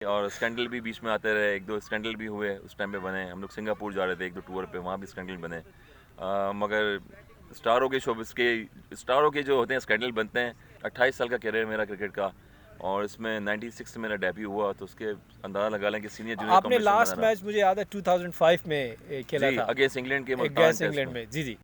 और स्कैंडल भी बीच में आते रहे, एक दो स्कैंडल भी हुए उस टाइम पे बने। हम लोग सिंगापुर जा रहे थे एक दो टूर पे, वहाँ भी स्कैंडल बने। मगर स्टारों के जो होते हैं स्कैंडल बनते हैं। 28 साल का करियर मेरा क्रिकेट का, और इसमें 96 से मेरा डेब्यू हुआ, तो उसके अंदाज़ा लगा लें कि सीनियर जूनियर आपने कॉम्पिटिशन बना लास्ट रहा। मैच मुझे याद है 2005 में खेला जी, था अगेंस्ट इंग्लैंड के एक मुल्तान गैस टेस्ट इंग्लैंड में। में। जी जी।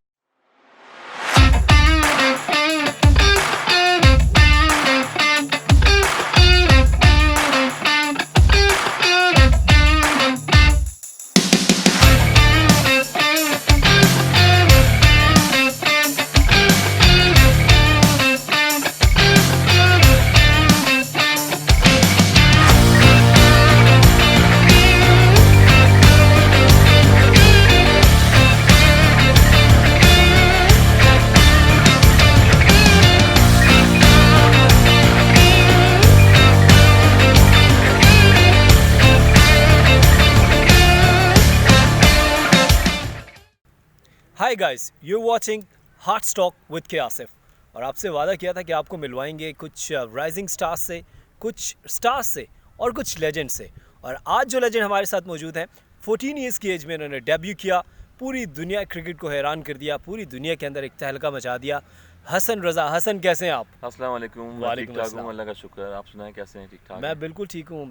Hi guys, you watching heart stock with K Asif. और आपसे वादा किया था कि आपको मिलवाएंगे कुछ राइजिंग स्टार्स से, कुछ स्टार्स से और कुछ लेजेंड से। और आज जो लेजेंड हमारे साथ मौजूद हैं, 14 ईयर्स की एज में इन्होंने डेब्यू किया, पूरी दुनिया क्रिकेट को हैरान कर दिया, पूरी दुनिया के अंदर एक तहलका मचा दिया। हसन रज़ा। हसन, कैसे हैं आप? अस्सलाम वालेकुम। मैं ठीक वालेकुम ठाक हूँ, अस्सलाम। अल्लाह का शुक्र। आप सुनाएं, कैसे हैं? ठीक ठाक मैं हैं? बिल्कुल ठीक हूँ।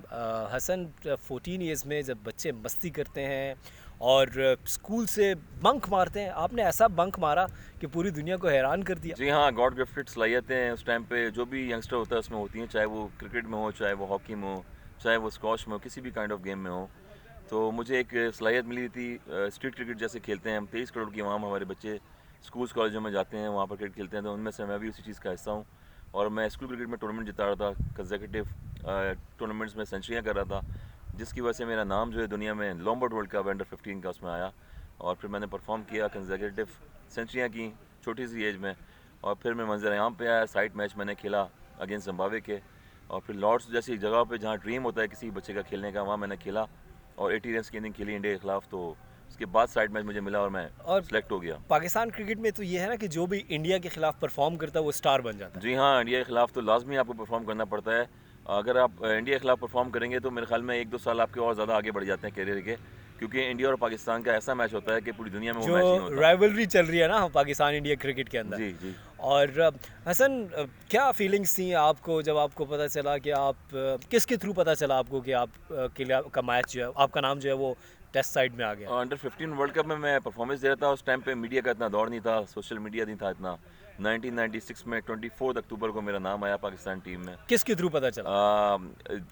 हसन, 14 ईयर्स में जब बच्चे मस्ती करते हैं और स्कूल से बंक मारते हैं, आपने ऐसा बंक मारा कि पूरी दुनिया को हैरान कर दिया। जी हाँ, गॉड गिफ्टेड सलाहियतें हैं उस टाइम पे जो भी यंगस्टर होता है उसमें होती हैं, चाहे वो क्रिकेट में हो, चाहे वो हॉकी में हो, चाहे वो स्क्वॉश में हो, किसी भी काइंड ऑफ गेम में हो। तो मुझे एक सलाहियत मिली थी। स्ट्रीट क्रिकेट जैसे खेलते हैं हम, 23 करोड़ की आवाम, हमारे बच्चे स्कूल्स कॉलेजों में जाते हैं, वहाँ पर क्रिकेट खेलते हैं, तो उनमें से मैं भी उसी चीज़ का हिस्सा हूँ। और मैं स्कूल क्रिकेट में टूर्नामेंट जिता रहा था, कंसेक्यूटिव टूर्नामेंट्स में सेंचुरियाँ कर रहा था, जिसकी वजह से मेरा नाम जो है दुनिया में लॉम्बार्ड वर्ल्ड कप अंडर 15 का उसमें आया। और फिर मैंने परफॉर्म किया, कंसेक्यूटिव सेंचुरियाँ की छोटी सी एज में। और फिर मैं मंजर आम पे आया, साइड मैच मैंने खेला अगेंस्ट जिम्बाब्वे के। और फिर लॉर्ड्स जैसी जगह पे जहाँ ड्रीम होता है किसी बच्चे का खेलने का, वहाँ मैंने खेला और 80 रन की इनिंग खेली इंडिया के खिलाफ। तो उसके बाद साइड मैच मुझे मिला और मैं और सेलेक्ट हो गया। पाकिस्तान क्रिकेट में तो ये है ना कि जो भी इंडिया के खिलाफ परफॉर्म करता है वो स्टार बन जाता है। जी हाँ, इंडिया के खिलाफ तो लाजमी आपको परफॉर्म करना पड़ता है। अगर आप इंडिया के खिलाफ परफॉर्म करेंगे तो मेरे ख्याल में एक दो साल आपके और ज़्यादा आगे बढ़ जाते हैं कैरियर के, क्योंकि इंडिया और पाकिस्तान का ऐसा मैच होता है कि पूरी दुनिया में वो जो मैच नहीं होता। राइवलरी चल रही है ना पाकिस्तान इंडिया क्रिकेट के अंदर। जी जी। और हसन, क्या फीलिंग्स थी आपको जब आपको पता चला कि आप किसके थ्रू पता चला आपको कि आप के लिए का मैच जो है, आपका नाम जो है वो टेस्ट साइड में आ गया? अंडर 15 वर्ल्ड कप में मैं परफॉर्मेंस दे रहा था। उस टाइम पे मीडिया का इतना दौर नहीं था, सोशल मीडिया नहीं था इतना। 1996 में 24 अक्टूबर को मेरा नाम आया पाकिस्तान टीम में। किसके थ्रू पता चला?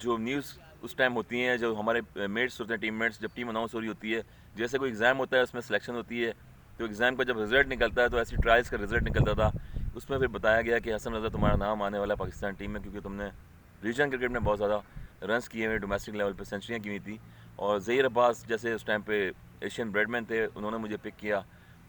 जो न्यूज़ उस टाइम होती हैं, जो हमारे मेट्स होते हैं, टीम मेट्स, जब टीम अनाउंस हो रही होती है, जैसे कोई एग्ज़ाम होता है उसमें सिलेक्शन होती है, तो एग्ज़ाम का जब रिज़ल्ट निकलता है, तो ऐसी ट्रायल्स का रिज़ल्ट निकलता था, उसमें फिर बताया गया कि हसन रज़ा तुम्हारा नाम आने वाला है पाकिस्तान टीम में, क्योंकि तुमने रीजन क्रिकेट में बहुत ज़्यादा रन्स किए हुए, डोमेस्टिक लेवल पर सेंचुरियाँ की हुई थी। और ज़हीर अब्बास जैसे उस टाइम पे एशियन ब्रेडमैन थे, उन्होंने मुझे पिक किया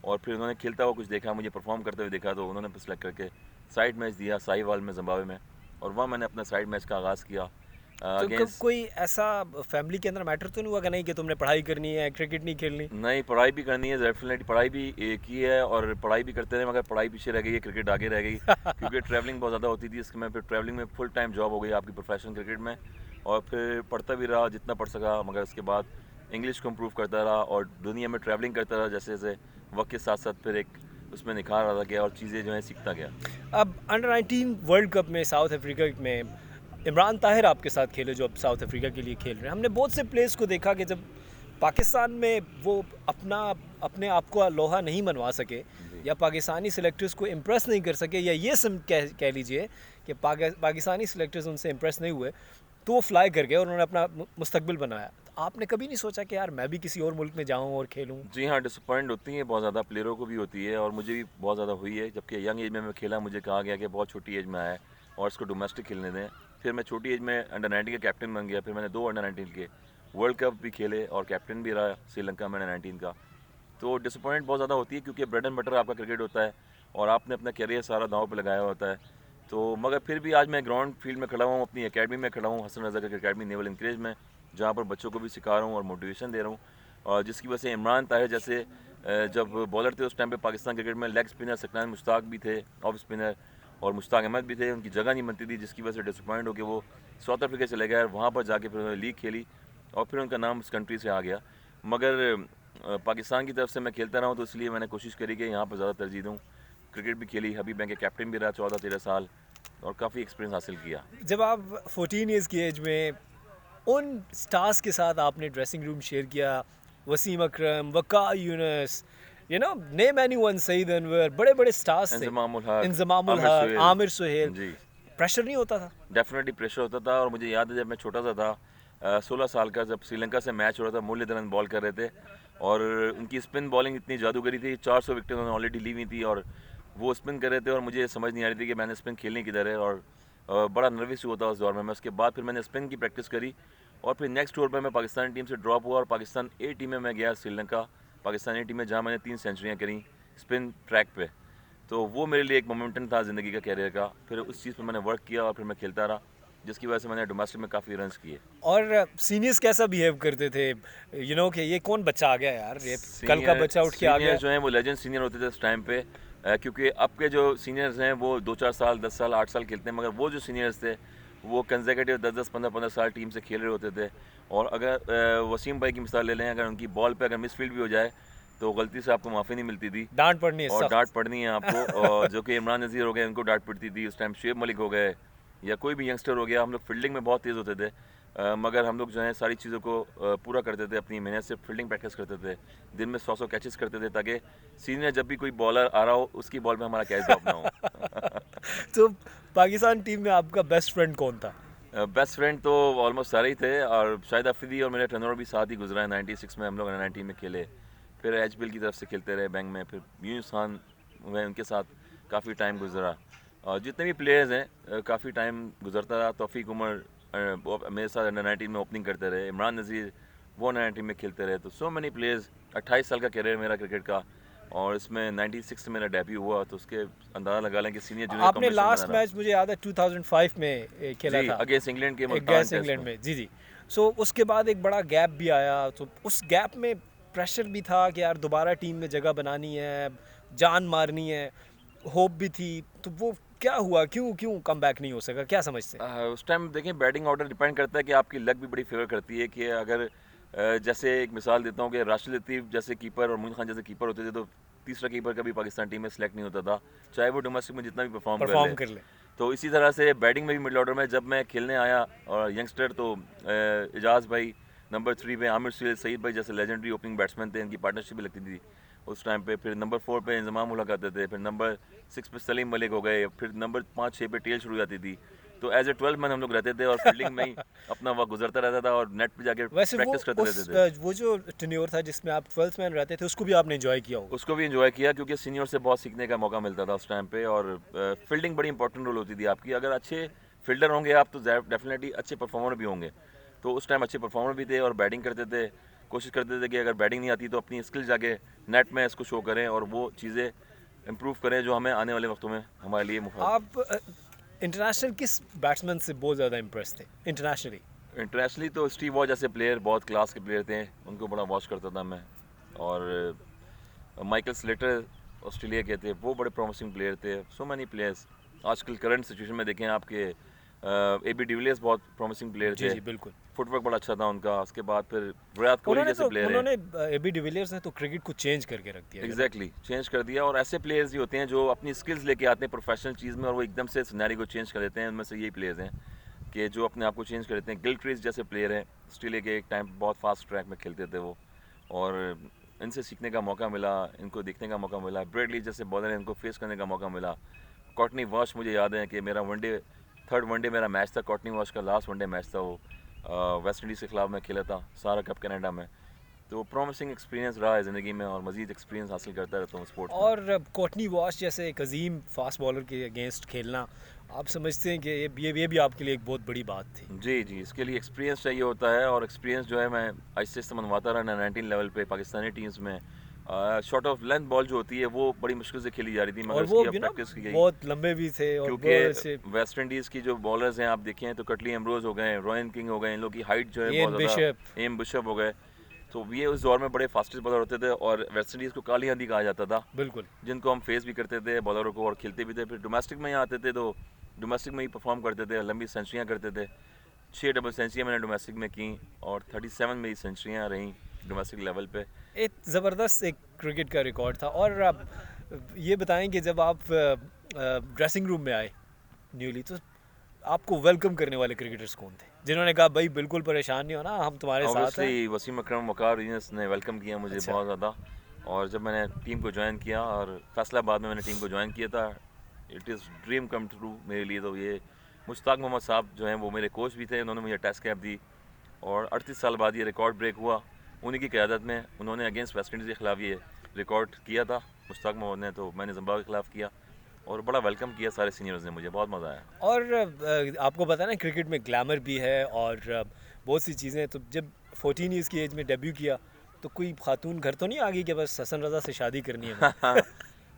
और फिर उन्होंने खेलता हुआ कुछ देखा, मुझे परफॉर्म करते हुए देखा, तो उन्होंने सेलेक्ट करके साइड मैच दिया साहिवाल में, जिम्बाब्वे में। और वहाँ मैंने अपना साइड मैच का आगाज़ किया तो अगेंस्ट। कोई ऐसा फैमिली के अंदर मैटर तो नहीं हुआ कि नहीं कि तुमने पढ़ाई करनी है, क्रिकेट नहीं खेलनी? नहीं, पढ़ाई भी करनी है, डेफिनेटली पढ़ाई भी की है और पढ़ाई भी करते रहे, मगर पढ़ाई पीछे रह गई है, क्रिकेट आगे रह गई, क्योंकि ट्रैवलिंग बहुत ज़्यादा होती थी। इसके मैं फिर ट्रैवलिंग में फुल टाइम जॉब हो गई आपकी प्रोफेशनल क्रिकेट में। और फिर पढ़ता भी रहा जितना पढ़ सका, मगर उसके बाद इंग्लिश को इम्प्रूव करता रहा और दुनिया में ट्रैवलिंग करता रहा। जैसे जैसे वक्त के साथ साथ फिर एक उसमें निखार आता गया और चीज़ें जो हैं सीखता गया। अब अंडर 19 वर्ल्ड कप में साउथ अफ्रीका में इमरान ताहिर आपके साथ खेले, जो अब साउथ अफ्रीका के लिए खेल रहे हैं। हमने बहुत से प्लेयर्स को देखा कि जब पाकिस्तान में वो अपने आप को लोहा नहीं मनवा सके जी या पाकिस्तानी सिलेक्टर्स को इम्प्रेस नहीं कर सके, या ये कह लीजिए कि पाकिस्तानी सिलेक्टर्स उनसे इम्प्रेस नहीं हुए, तो वो फ्लाई कर गए और उन्होंने अपना मुस्तकबिल बनाया। तो आपने कभी नहीं सोचा कि यार मैं भी किसी और मुल्क में जाऊँ और खेलूँ? जी हाँ, डिसअपॉइंट होती हैं बहुत ज़्यादा, प्लेयरों को भी होती है और मुझे भी बहुत ज़्यादा हुई है। जबकि यंग एज में मैं खेला, मुझे कहा गया कि बहुत छोटी एज में आया है और इसको डोमेस्टिक खेलने दें। फिर मैं छोटी एज में अंडर 19 का कैप्टन बन गया। फिर मैंने 2 अंडर 19 के वर्ल्ड कप भी खेले और कैप्टन भी रहा श्रीलंका में अंडर 19 का। तो डिसअपॉइंट बहुत ज़्यादा होती है, क्योंकि ब्रेड एंड बटर आपका क्रिकेट होता है और आपने अपना करियर सारा दांव पे लगाया होता है। तो मगर फिर भी आज मैं ग्राउंड फील्ड में खड़ा हूँ, अपनी एकेडमी में खड़ा हूँ, हसन रज़ा क्रिकेट अकेडमी नेवल इंकरेज में, जहाँ पर बच्चों को भी सिखा रहा हूँ और मोटिवेशन दे रहा हूँ। और जिसकी वजह से इमरान ताहिर जैसे जब बॉलर थे उस टाइम पे पाकिस्तान क्रिकेट में, लेग स्पिनर सकनान मुश्ताक भी थे, ऑफ स्पिनर, और मुश्ताक अहमद भी थे, उनकी जगह नहीं बनती थी, जिसकी वजह से डिसअपॉइंट होकर वो साउथ अफ्रीका चले गए। वहाँ पर जाके फिर उन्होंने लीग खेली और फिर उनका नाम उस कंट्री से आ गया। मगर पाकिस्तान की तरफ से मैं खेलता रहा हूँ, तो इसलिए मैंने कोशिश करी कि यहाँ पर ज़्यादा तरजीह दूँ। क्रिकेट भी खेली, हबीब बैंक के कैप्टन भी रहा 14-13 साल और काफ़ी एक्सपीरियंस हासिल किया। जब आप 14 ईयर्स की एज में उन स्टार्स के साथ आपने ड्रेसिंग रूम शेयर किया, वसीम अकरम, वकार यूनुस, नेम एनीवन, सईद अनवर, बड़े-बड़े स्टार्स थे। इंजमामुल हक, इंजमामुल आमिर हक, सुहेल। आमिर सुहेल। जी, प्रेशर नहीं होता था? डेफिनेटली प्रेशर होता था। और मुझे याद है जब मैं छोटा सा था, 16 साल का, जब श्रीलंका से मैच हो रहा था, मुरलीधरन बॉल कर रहे थे और उनकी स्पिन बॉलिंग इतनी जादूगरी थी, 400 विकेट उन्होंने ऑलरेडी ली हुई थी और वो स्पिन कर रहे थे और मुझे समझ नहीं आ रही थी कि मैंने स्पिन खेलनी किधर है। और बड़ा नर्वस हुआ था उस दौर में। मैं उसके बाद फिर मैंने स्पिन की प्रैक्टिस करी और फिर नेक्स्ट टूर पर मैं पाकिस्तान टीम से ड्रॉप हुआ और पाकिस्तान ए टीम में मैं गया, श्रीलंका पाकिस्तान ए टीम में, जहाँ मैंने 3 सेंचुरियाँ करी स्पिन ट्रैक पे। तो वो मेरे लिए एक मोमेंटम था ज़िंदगी का, कैरियर का। फिर उस चीज़ पे मैंने वर्क किया और फिर मैं खेलता रहा, जिसकी वजह से मैंने डोमेस्टिक में काफ़ी रन्स किए। और सीनियर्स कैसा बिहेव करते थे, कि ये कौन बच्चा आ गया यार, ये कल का बच्चा उठ के आ गया? सीनियर जो हैं वो लेजेंड सीनियर होते थे उस टाइम पे, क्योंकि अब के जो सीनियर्स हैं वो 2-4 साल, 10 साल, 8 साल खेलते हैं, मगर वो जो सीनियर्स थे वो कंसेक्यूटिव 10-10, 15-15 साल टीम से खेल रहे होते थे। और अगर वसीम भाई की मिसाल ले लें, अगर उनकी बॉल पे अगर मिसफील्ड भी हो जाए तो गलती से आपको माफ़ी नहीं मिलती थी, डांट पड़नी है, और सख्त। डांट पड़नी है आपको। और जो कि इमरान नज़ीर हो गए, उनको डांट पड़ती थी उस टाइम, शुएब मलिक हो गए या कोई भी यंगस्टर हो गया। हम लोग फील्डिंग में बहुत तेज़ होते थे, मगर हम लोग जो है सारी चीज़ों को पूरा करते थे, अपनी मेहनत से फील्डिंग प्रैक्टिस करते थे, दिन में 100 कैचेस करते थे, ताकि सीनियर जब भी कोई बॉलर आ रहा हो उसकी बॉल में हमारा कैच ड्रॉप ना हो। तो पाकिस्तान टीम में आपका बेस्ट फ्रेंड कौन था? बेस्ट फ्रेंड तो ऑलमोस्ट सारे ही थे, और शाहिद अफरीदी और मेरा टर्नओवर भी साथ ही गुजरा है। 96 में हम लोग 90 में खेले, फिर एचपीएल की तरफ से खेलते रहे बैंक में, फिर यूनुस खान हुए, उनके साथ काफ़ी टाइम गुजरा। और जितने भी प्लेयर्स हैं काफ़ी टाइम गुजरता रहा। तौफीक उमर मेरे साथ अंडर 19 में ओपनिंग करते रहे, इमरान नज़ीर वो अंडर 19 में खेलते रहे। तो सो मैनी प्लेयर्स। 28 साल का कैरियर मेरा क्रिकेट का, और इसमें 96 से मेरा डेब्यू हुआ, तो उसके अंदाज़ा लगा लें कि सीनियर जूनियर आपने लास्ट मैच मुझे याद है 2005 में खेला था अगेंस्ट इंग्लैंड के अगेंस्ट इंग्लैंड में। जी जी। सो उसके बाद एक बड़ा गैप भी आया, तो उस गैप में प्रेशर भी था कि यार दोबारा टीम में जगह बनानी है, जान मारनी है, होप भी थी। तो वो क्या हुआ, क्यों कम बैक नहीं हो सका, क्या समझते हैं? उस टाइम देखें, बैटिंग ऑर्डर डिपेंड करता है कि आपकी लक भी बड़ी फेवर करती है कि अगर जैसे एक मिसाल देता हूँ कि राशिद लतीफ़ जैसे कीपर और मोइन खान जैसे कीपर होते थे, तो तीसरा कीपर कभी पाकिस्तान टीम में सेलेक्ट नहीं होता था, चाहे वो डोमेस्टिक में जितना भी परफॉर्म कर ले। तो इसी तरह से बैटिंग में भी मिडिल ऑर्डर में जब मैं खेलने आया और यंगस्टर, तो एजाज भाई नंबर 3 पे, आमिर सुहेल, सईद भाई जैसे लेजेंडरी ओपनिंग बैट्समैन थे, इनकी पार्टनरशिप भी लगती थी उस टाइम पे। फिर नंबर 4 पे इंजमामुल हक आते थे, फिर नंबर 6 पे सलीम मलिक हो गए, फिर नंबर 5-6 पे टेल शुरू हो जाती थी। तो एज ए 12 मैन हम लोग रहते थे और फील्डिंग में ही अपना वक्त गुजरता रहता था और नेट पे जाके वैसे प्रैक्टिस करते रहते थे। वो जो टेन्योर था जिसमें आप 12th मैन रहते थे, उसको भी आपने एंजॉय किया होगा? उसको भी एंजॉय किया, क्योंकि सीनियर से बहुत सीखने का मौका मिलता था उस टाइम पे, और फील्डिंग बड़ी इंपॉर्टेंट रोल होती थी आपकी। अगर अच्छे फील्डर होंगे आप तो डेफिनेटली अच्छे परफॉर्मर भी होंगे। तो उस टाइम अच्छे परफॉर्मर भी थे और बैटिंग करते थे, कोशिश करते थे कि अगर बैटिंग नहीं आती तो अपनी स्किल जाके नेट में इसको शो करें और वो चीज़ें इम्प्रूव करें जो हमें आने वाले वक्तों में हमारे लिए मुफाद। आप इंटरनेशनल किस बैट्समैन से बहुत ज़्यादा इम्प्रेस थे इंटरनेशनली? इंटरनेशनली तो स्टीव वॉ जैसे प्लेयर बहुत क्लास के प्लेयर थे, उनको बड़ा वॉच करता था मैं। और माइकल स्लेटर ऑस्ट्रेलिया के थे, वो बड़े प्रॉमिसिंग प्लेयर थे। So many players. आजकल करंट सिचुएशन में देखें आपके एबी डिविलियर्स बहुत प्रॉमिसिंग प्लेयर थे। जी बिल्कुल। फुटवर्क बड़ा अच्छा था उनका। उसके बाद फिर विराट कोहली जैसे प्लेयर हैं। उन्होंने एबी डिविलियर्स ने तो क्रिकेट को चेंज करके रख दिया। एग्जैक्टली चेंज कर दिया। और ऐसे प्लेयर्स ही होते हैं जो अपनी स्किल्स लेके आते हैं प्रोफेशनल चीज़ में और वो एकदम से सिनेरियो को चेंज कर देते हैं। उनमें से यही प्लेयर्स हैं कि जो अपने आप को चेंज कर देते हैं। गिलक्रिस्ट जैसे प्लेयर हैं, ऑस्ट्रेलिया के, एक टाइम बहुत फास्ट ट्रैक में खेलते थे वो, और इनसे सीखने का मौका मिला, इनको देखने का मौका मिला। ब्रेडली जैसे बॉलर हैं, इनको फेस करने का मौका मिला। कॉटनी वॉश, मुझे याद है कि मेरा थर्ड वनडे मेरा मैच था, कॉटनी वॉश का लास्ट वनडे मैच था वो। वेस्ट इंडीज़ के खिलाफ मैं खेला था, सारा कप कनाडा में। तो प्रॉमिसिंग एक्सपीरियंस रहा है ज़िंदगी में और मज़ीद एक्सपीरियंस हासिल करता रहता हूँ स्पोर्ट्स में। और कॉटनी वॉश जैसे एक अजीम फास्ट बॉलर के अगेंस्ट खेलना, आप समझते हैं कि ये भी आपके लिए एक बहुत बड़ी बात थी? जी जी, इसके लिए एक्सपीरियंस चाहिए होता है, और एक्सपीरियंस जो है मैं आहिस्ते आहिस्ते मनवाता रहा। 19 लेवल पे पाकिस्तानी टीम्स में शॉर्ट ऑफ लेंथ बॉल जो होती है वो बड़ी मुश्किल से खेली जा रही थी, मगर उसकी प्रैक्टिस की गई। बहुत लंबे भी थे और क्योंकि वेस्ट इंडीज़ की जो बॉलर्स हैं आप देखें तो कटली एम्ब्रोज हो गए, रॉयन किंग हो गए, इन लोग की हाइट जो है बहुत ज़्यादा, एम बिशप हो गए, तो ये उस दौर में बड़े फास्टेस्ट बॉलर होते थे और वेस्ट इंडीज़ को काली आंधी कहा जाता था, बिल्कुल। जिनको हम फेस भी करते थे बॉलरों को और खेलते भी थे। फिर डोमेस्टिक में यहाँ आते थे तो डोमेस्टिक में ही परफॉर्म करते थे, लंबी सेंचुरियाँ करते थे। 6 डबल सेंचुरियाँ मैंने डोमेस्टिक में की और 37 मेरी सेंचुरियाँ रहीं डोमेस्टिक लेवल पे। एक ज़बरदस्त एक क्रिकेट का रिकॉर्ड था। और अब ये बताएं कि जब आप ड्रेसिंग रूम में आए न्यूली, तो आपको वेलकम करने वाले क्रिकेटर्स कौन थे जिन्होंने कहा भाई बिल्कुल परेशान नहीं होना, हम तुम्हारे साथ हैं? ऑब्वियसली वसीम अकरम, वकार यूनुस ने वेलकम किया मुझे अच्छा। बहुत ज़्यादा। और जब मैंने टीम को ज्वाइन किया और फैसलाबाद में मैंने टीम को ज्वाइन किया था, it is dream come true मेरे लिए। तो ये मुश्ताक मोहम्मद साहब जो हैं वो मेरे कोच भी थे, उन्होंने मुझे टेस्ट कैप दी और 38 साल बाद ये रिकॉर्ड ब्रेक हुआ उन्हीं की क़यादत में। उन्होंने अगेंस्ट वेस्ट इंडीज़ के ख़िलाफ़ ये रिकॉर्ड किया था मुश्ताक मोहम्मद ने, तो मैंने जिम्बाब्वे के ख़िलाफ़ किया और बड़ा वेलकम किया सारे सीनियर्स ने, मुझे बहुत मज़ा आया। और आपको पता है ना क्रिकेट में ग्लैमर भी है और बहुत सी चीज़ें। तो जब 14 ईयर्स की एज में डेब्यू किया तो कोई खातून घर तो नहीं आ गई कि बस हसन रज़ा से शादी करनी है मुझे?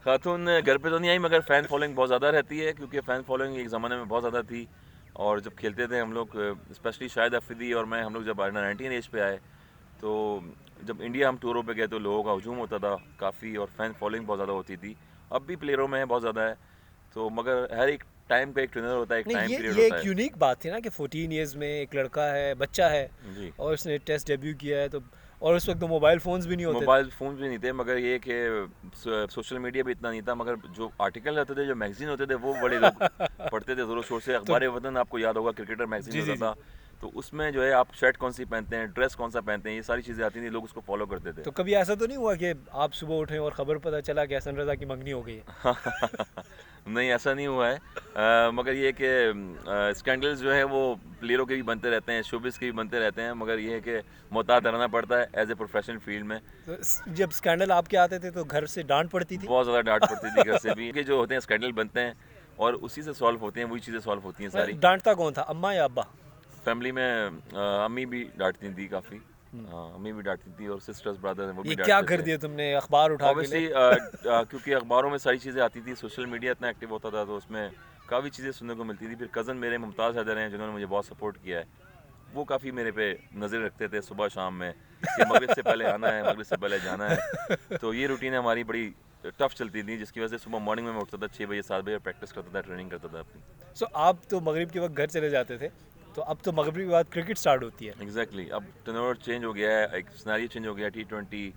खातून घर पे तो नहीं आई, मगर फ़ैन फॉलोइंग बहुत ज़्यादा रहती है, क्योंकि फ़ैन फॉलोइंग एक ज़माने में बहुत ज़्यादा थी। और जब खेलते थे हम लोग, स्पेशली शाहिद अफरीदी और मैं, हम लोग जब अंडर 19 एज पे आए, तो जब इंडिया हम टूरों पे गए तो लोगों का हजूम होता था काफ़ी और फ़ैन फॉलोइंग बहुत ज़्यादा होती थी। अब भी प्लेयरों में है, बहुत ज़्यादा है। तो मगर हर एक टाइम का एक ट्रेनर होता है, एक नहीं, टाइम ये पीरियड ये होता एक है। यूनिक बात थी ना कि 14 इयर्स में एक लड़का है, बच्चा है जी। और उसने टेस्ट डेब्यू किया है। तो और उस वक्त तो मोबाइल फ़ोन्स भी नहीं होते थे। मोबाइल फ़ोन भी नहीं थे, मगर ये कि सोशल मीडिया भी इतना नहीं था। मगर जो आर्टिकल रहते थे, जो मैगज़ीन होते थे, वो बड़े लोग पढ़ते थे ज़ोरों शोर से। तो अखबार वतन आपको याद होगा, क्रिकेटर मैगज़ीन जी, जी, होता जी। था। तो उसमें जो है आप शर्ट कौन सी पहनते हैं, ड्रेस कौन सा पहनते हैं, ये सारी चीज़ें आती थी, लोग उसको फॉलो करते थे। तो कभी ऐसा तो नहीं हुआ कि आप सुबह उठे और ख़बर पता चला कि हसन रज़ा की मंगनी हो गई है? नहीं, ऐसा नहीं हुआ है। मगर ये कि स्कैंडल्स जो है वो प्लेयरों के भी बनते रहते हैं, शोबिज़ के भी बनते रहते हैं, मगर ये है कि मोहतात रहना पड़ता है एज़ ए प्रोफेशनल फील्ड में। तो जब स्कैंडल आपके आते थे तो घर से डांट पड़ती थी? बहुत ज़्यादा डांट पड़ती थी घर से भी, कि जो होते हैं स्कैंडल बनते हैं और उसी से सॉल्व होते हैं, वही चीज़ें सॉल्व होती हैं सारी। डांटता कौन था, अम्मा या अब्बा? फैमिली में अम्मी भी डांटती थी काफ़ी। हाँ, अम्मी भी डांटती थी और सिस्टर्स ब्रदर हैं वो ये भी क्या डांटते कर थे। दिया तुमने, अखबार उठा के ले? ऑब्वियसली क्योंकि अखबारों में सारी चीज़ें आती थी, सोशल मीडिया इतना एक्टिव होता था, तो उसमें काफ़ी चीज़ें सुनने को मिलती थी। फिर कज़न मेरे मुमताज़ हैदर हैं, जिन्होंने मुझे बहुत सपोर्ट किया है, वो काफ़ी मेरे पे नज़र रखते थे सुबह शाम में कि मगरिब से पहले आना है, मगरिब से पहले जाना है। तो ये रूटीन हमारी बड़ी टफ चलती थी, जिसकी वजह से सुबह मॉर्निंग में मैं उठता था 6 बजे 7 बजे, प्रैक्टिस करता था, ट्रेनिंग करता था अपनी। सो आप तो मगरिब के वक्त घर चले जाते थे, तो अब तो मगरिब के बाद क्रिकेट स्टार्ट होती है। एग्जैक्टली अब टर्नओवर चेंज हो गया है, एक सिनेरियो चेंज हो गया है, T20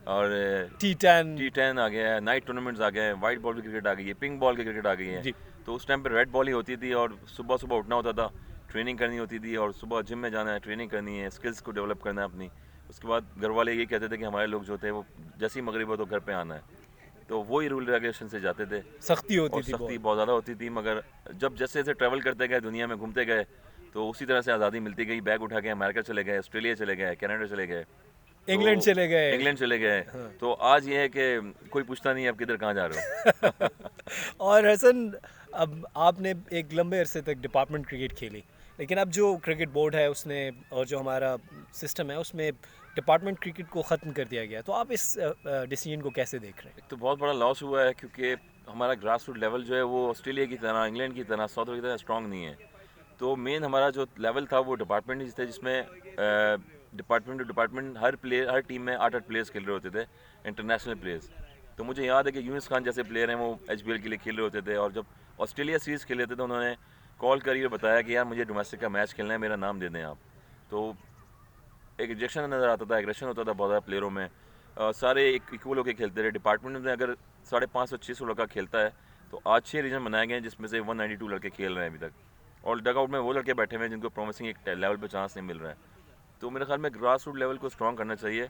और T10। T10 आ गया है, नाइट टूर्नामेंट्स आ गए हैं, वाइट बॉल की क्रिकेट आ गई है, पिंक बॉल की क्रिकेट आ गई है। जी। तो उस टाइम पे रेड बॉल ही होती थी और सुबह सुबह उठना होता था, ट्रेनिंग करनी होती थी और सुबह जिम में जाना है, ट्रेनिंग करनी है, स्किल्स को डेवलप करना है अपनी। उसके बाद घर वाले ये कहते थे कि हमारे लोग जो थे वो जैसे ही मगरिब हो तो घर पे आना है, तो वही रूल रेगुलेशन से जाते थे सख्ती होती और थी सख्ती बहुत। बहुत ज़्यादा होती थी। मगर जब जैसे जैसे ट्रैवल करते गए, दुनिया में घूमते गए, तो उसी तरह से आज़ादी मिलती गई। बैग उठा के अमेरिका चले गए, ऑस्ट्रेलिया चले गए, कनाडा चले गए, इंग्लैंड तो चले गए। इंग्लैंड चले गए। हाँ। तो आज ये है कि कोई पूछता नहीं है आप किधर कहाँ जा रहे हो। और हसन, अब आपने एक लंबे अरसे तक डिपार्टमेंट क्रिकेट खेली, लेकिन अब जो क्रिकेट बोर्ड है उसने और जो हमारा सिस्टम है उसमें डिपार्टमेंट क्रिकेट को ख़त्म कर दिया गया। तो आप इस डिसीजन को कैसे देख रहे हैं? एक तो बहुत बड़ा लॉस हुआ है, क्योंकि हमारा ग्रास रूट लेवल जो है वो ऑस्ट्रेलिया की तरह, इंग्लैंड की तरह, साउथ अफ्रीका की तरह स्ट्रॉन्ग नहीं है। तो मेन हमारा जो लेवल था वो डिपार्टमेंट ही थे, जिसमें डिपार्टमेंट टू डिपार्टमेंट हर प्लेयर, हर टीम में 8-8 प्लेयर्स खेल रहे होते थे, इंटरनेशनल प्लेयर्स। तो मुझे याद है कि यूनुस खान जैसे प्लेयर हैं वो HBL के लिए खेल रहे होते थे, और जब ऑस्ट्रेलिया सीरीज़ खेले थे तो उन्होंने कॉल करी और बताया कि यार मुझे डोमेस्टिक का मैच खेलना है, मेरा नाम दे दें आप। तो एक रिजेक्शन नज़र आता था, एग्रेशन होता था बहुत ज़्यादा प्लेयरों में। सारे एक इक्वल होकर खेलते रहे। डिपार्टमेंट में अगर 550-600 लड़का खेलता है, तो आज 6 रीजन बनाए गए हैं, जिसमें से 192 लड़के खेल रहे हैं अभी तक, और डगआउट में वो लड़के बैठे हुए हैं जिनको प्रॉमिसिंग एक लेवल पे चांस नहीं मिल रहा है। तो मेरे ख्याल में ग्रास रूट लेवल को स्ट्रॉन्ग करना चाहिए,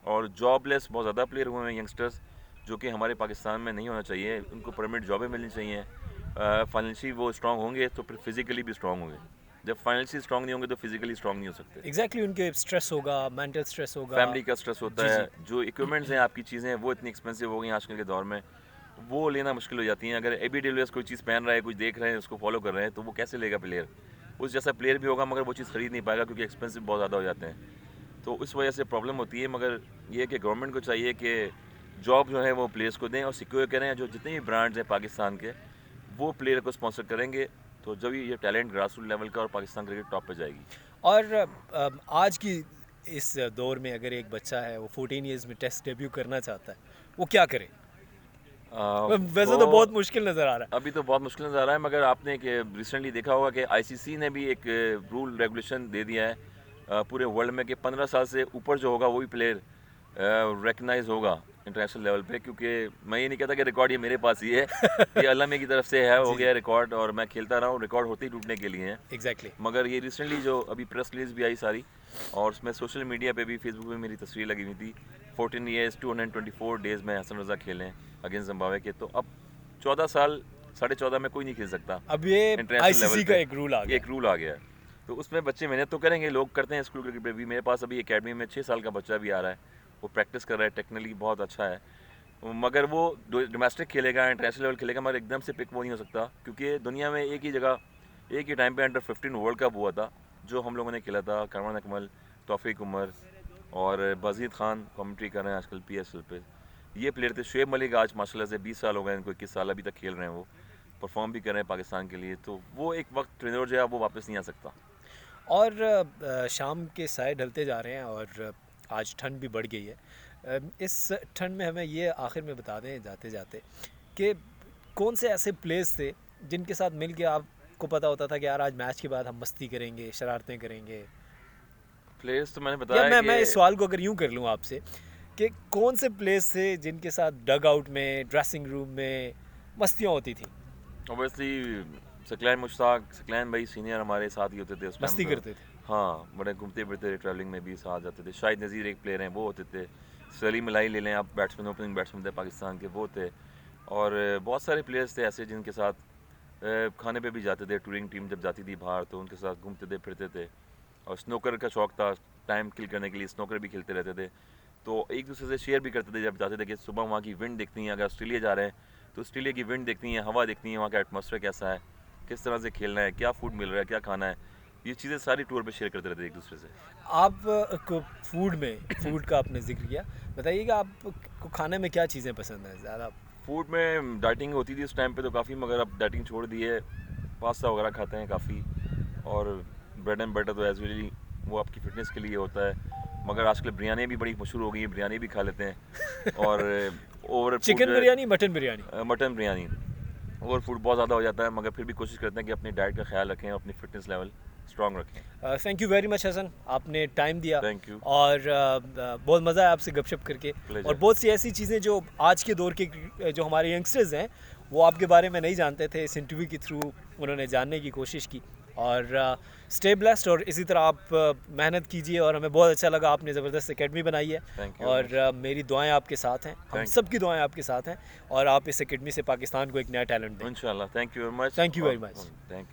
और जॉबलेस बहुत ज़्यादा प्लेयर हुए हैं यंगस्टर्स, जो कि हमारे पाकिस्तान में नहीं होना चाहिए। उनको परमानेंट जॉबें मिलनी चाहिए। फाइनेंशियली वो स्ट्रॉन्ग होंगे तो फिर फिजिकली भी स्ट्रॉन्ग होंगे। जब फाइनेंशियली स्ट्रॉन्ग नहीं होंगे तो फिजिकली स्ट्रॉन्ग नहीं हो सकते। एग्जैक्टली, उनके स्ट्रेस होगा, मेंटल स्ट्रेस होगा। फैमिली का स्ट्रेस होता जी, है, जी। जो इक्विपमेंट्स हैं, आपकी चीज़ें हैं, वो इतनी एक्सपेंसिव हो गई हैं आजकल के दौर में, वो लेना मुश्किल हो जाती हैं। अगर AB de Villiers कोई चीज़ पहन रहा है, कुछ देख रहे हैं, उसको फॉलो कर रहे हैं, तो वो कैसे लेगा प्लेयर? उस जैसा प्लेयर भी होगा मगर वो चीज़ खरीद नहीं पाएगा, क्योंकि एक्सपेंसिव बहुत ज़्यादा हो जाते हैं। तो इस वजह से प्रॉब्लम होती है। मगर ये है कि गवर्नमेंट को चाहिए कि जॉब जो है वो प्लेयर्स को दें और सिक्योर करें। जो जितने भी ब्रांड्स हैं पाकिस्तान के, वो प्लेयर को स्पॉन्सर करेंगे, तो जब ये टैलेंट ग्रास रूट लेवल का और पाकिस्तान क्रिकेट टॉप पे जाएगी। और आज की इस दौर में अगर एक बच्चा है वो 14 इयर्स में टेस्ट डेब्यू करना चाहता है, वो क्या करे? वैसे तो बहुत मुश्किल नज़र आ रहा है। अभी तो बहुत मुश्किल नज़र आ रहा है, मगर आपने रिसेंटली देखा होगा कि आईसीसी ने भी एक रूल रेगुलेशन दे दिया है पूरे वर्ल्ड में कि 15 साल से ऊपर जो होगा वो भी प्लेयर रिकगनाइज होगा इंटरनेशनल लेवल पे। क्योंकि मैं ये नहीं कहता कि रिकॉर्ड ये मेरे पास ही है, ये अल्लाह की तरफ से है, हो गया रिकॉर्ड, और मैं खेलता रहा हूँ, रिकॉर्ड होते ही टूटने के लिए हैं। एग्जैक्टली। मगर ये रिसेंटली जो अभी प्रेस रिलीज भी आई सारी, और उसमें सोशल मीडिया पे भी, फेसबुक पे मेरी तस्वीर लगी हुई थी, 14 ईयर्स 224 डेज़ में हसन रज़ा खेले हैं अगेंस्ट जिम्बाब्वे के। तो अब 14 साल 14.5 में कोई नहीं खेल सकता। अब ये इंटरनेशनल आईसीसी लेवल का पे एक रूल आ गया। एक रूल आ गया है, तो उसमें बच्चे मेहनत तो करेंगे, लोग करते हैं स्कूल क्रिकेट पे भी। मेरे पास अभी एकेडमी में 6 साल का बच्चा भी आ रहा है, वो प्रैक्टिस कर रहा है, टेक्निकली बहुत अच्छा है, मगर वो डोमेस्टिक खेलेगा, इंटरनेशनल लेवल खेलेगा, मगर एकदम से पिक वो नहीं हो सकता। क्योंकि दुनिया में एक ही जगह एक ही टाइम पे अंडर 15 वर्ल्ड कप हुआ था, जो हम लोगों ने खेला था। करमान अकमल, तौफीक उमर और बाजिद खान कमेंट्री कर रहे हैं आजकल PSL पे, ये प्लेयर थे। शुएब मलिक आज माशाल्लाह से 20 साल हो गए इनको, 21 साल अभी तक खेल रहे हैं, वो परफॉर्म भी कर रहे हैं पाकिस्तान के लिए। तो वो एक वक्त ट्रेनर जो है वो वापस नहीं आ सकता। और शाम के साए ढलते जा रहे हैं और आज ठंड भी बढ़ गई है। इस ठंड में हमें ये आखिर में बता दें जाते जाते कि कौन से ऐसे प्लेस थे जिनके साथ मिल के आपको पता होता था कि यार आज मैच के बाद हम मस्ती करेंगे, शरारतें करेंगे? प्लेयर्स तो मैंने या बताया मैं कि इस सवाल को अगर यूँ कर लूँ आपसे कि कौन से प्लेस थे जिनके साथ डग आउट में, ड्रेसिंग रूम में मस्तियाँ होती थी? ऑब्वियसली सकलैन मुश्ताक, सकलैन भाई सीनियर हमारे साथ ही होते थे उस टाइम मस्ती पे। करते थे। हाँ, बड़े घूमते फिरते ट्रैवलिंग में भी साथ जाते थे। शाहिद नज़ीर एक प्लेयर हैं, वो होते थे। सलीम मलाई ले लें आप, बैट्समैन, ओपनिंग बैट्समैन थे पाकिस्तान के, वो थे। और बहुत सारे प्लेयर्स थे ऐसे जिनके साथ खाने पे भी जाते थे। टूरिंग टीम जब जाती थी बाहर तो उनके साथ घूमते थे, फिरते थे। और स्नोकर का शौक़ था, टाइम किल करने के लिए स्नोकर भी खेलते रहते थे। तो एक दूसरे से शेयर भी करते थे जब जाते थे कि सुबह वहाँ की विंड देखनी है, अगर ऑस्ट्रेलिया जा रहे हैं तो ऑस्ट्रेलिया की विंड देखनी है, हवा देखनी है, वहाँ का एटमॉस्फेयर कैसा है, किस तरह से खेलना है, क्या फूड मिल रहा है, क्या खाना है, ये चीज़ें सारी टूर पे शेयर करते रहते एक दूसरे से। आप को फूड का आपने जिक्र किया, बताइएगा आपको खाने में क्या चीज़ें पसंद हैं ज़्यादा? फूड में डाइटिंग होती थी उस टाइम पे तो काफ़ी, मगर अब डाइटिंग छोड़ दी है। पास्ता वगैरह खाते हैं काफ़ी, और ब्रेड एंड बटर तो एज यूजुअली वो आपकी फ़िटनेस के लिए होता है। मगर आजकल बिरयानी भी बड़ी मशहूर हो गई है, बिरयानी भी खा लेते हैं। और over chicken biryani, mutton biryani? Mutton biryani. Over food बहुत ज़्यादा हो जाता है, मगर फिर भी कोशिश करते हैं कि अपनी डाइट का ख्याल रखें, अपनी फ़िटनेस लेवल स्ट्रॉन्ग रखें। Thank you very much Hasan, आपने टाइम दिया। Thank you. और बहुत मज़ा आया आपसे गपशप करके। Pleasure. और बहुत सी ऐसी चीज़ें जो आज के दौर के जो हमारे यंगस्टर्स हैं वो आपके बारे में नहीं जानते थे, इस इंटरव्यू के थ्रू उन्होंने जानने की कोशिश की। और स्टे ब्लेस्ड, और इसी तरह आप मेहनत कीजिए। और हमें बहुत अच्छा लगा, आपने ज़बरदस्त एकेडमी बनाई है। Thank you. और मेरी दुआएं आपके साथ हैं, हम Thank सबकी दुआएं आपके साथ हैं। और आप इस एकेडमी से पाकिस्तान को एक नया टैलेंट दें। इंशाल्लाह। Thank you very much. Thank you very much. Thank